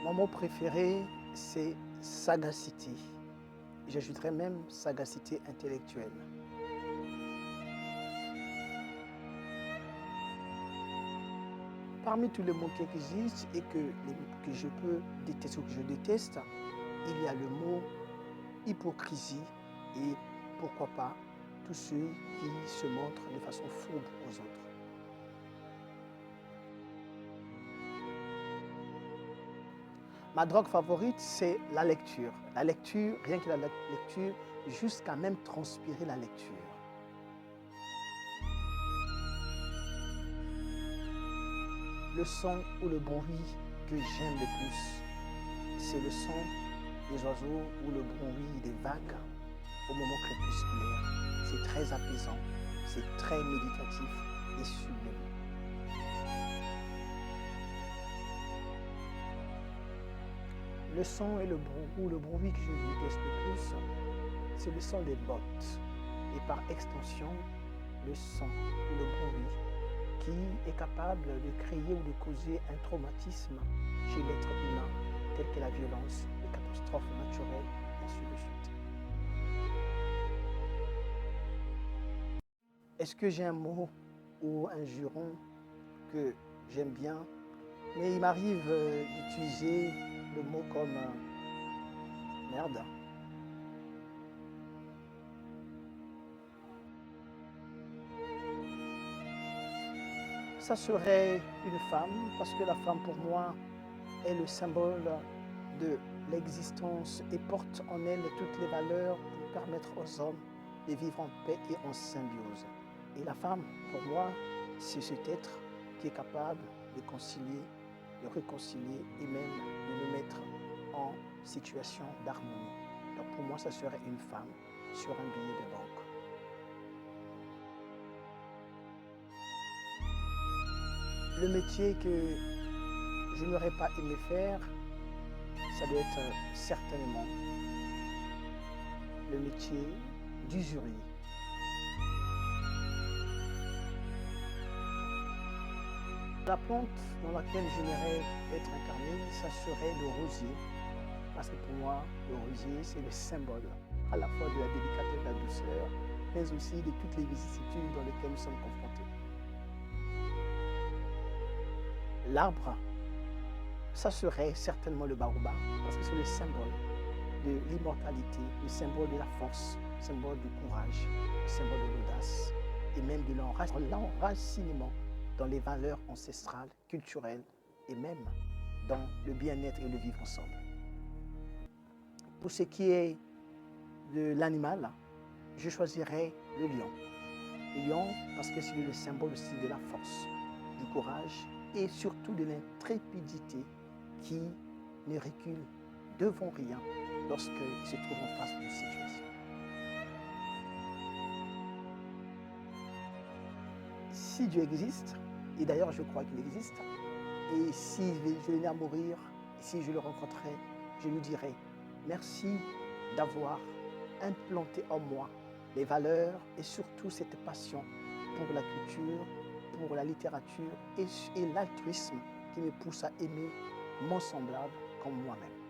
Mon mot préféré, c'est sagacité. J'ajouterais même sagacité intellectuelle. Parmi tous les mots qui existent et que je peux détester ou que je déteste, il y a le mot hypocrisie et pourquoi pas tous ceux qui se montrent de façon fourbe aux autres. Ma drogue favorite, c'est la lecture. La lecture, rien que la lecture, jusqu'à même transpirer la lecture. Le son ou le bruit que j'aime le plus, c'est le son des oiseaux ou le bruit des vagues au moment crépusculaire. C'est très apaisant, c'est très méditatif et sublime. Le son et le bruit que je déteste le plus, c'est le son des bottes et par extension, le son ou le bruit qui est capable de créer ou de causer un traumatisme chez l'être humain, tel que la violence, les catastrophes naturelles, et ainsi de suite. Est-ce que j'ai un mot ou un juron que j'aime bien? Mais il m'arrive d'utiliser le mot comme merde. Ça serait une femme, parce que la femme pour moi est le symbole de l'existence et porte en elle toutes les valeurs pour permettre aux hommes de vivre en paix et en symbiose. Et la femme, pour moi, c'est cet être qui est capable de concilier, de réconcilier et même de nous mettre en situation d'harmonie. Donc pour moi, ça serait une femme sur un billet de banque. Le métier que je n'aurais pas aimé faire, ça doit être certainement le métier d'usurier. La plante dans laquelle j'aimerais être incarné, ça serait le rosier. Parce que pour moi, le rosier, c'est le symbole à la fois de la délicatesse, de la douceur, mais aussi de toutes les vicissitudes dans lesquelles nous sommes confrontés. L'arbre, ça serait certainement le baobab, parce que c'est le symbole de l'immortalité, le symbole de la force, le symbole du courage, le symbole de l'audace et même de l'enracinement dans les valeurs ancestrales, culturelles et même dans le bien-être et le vivre ensemble. Pour ce qui est de l'animal, je choisirais le lion. Le lion parce que c'est le symbole aussi de la force, du courage et surtout de l'intrépidité qui ne recule devant rien lorsqu'il se trouve en face d'une situation. Si Dieu existe, et d'ailleurs je crois qu'il existe, et si je venais à mourir, et si je le rencontrais, je lui dirais merci d'avoir implanté en moi les valeurs et surtout cette passion pour la culture, pour la littérature et l'altruisme qui me pousse à aimer mon semblable comme moi-même.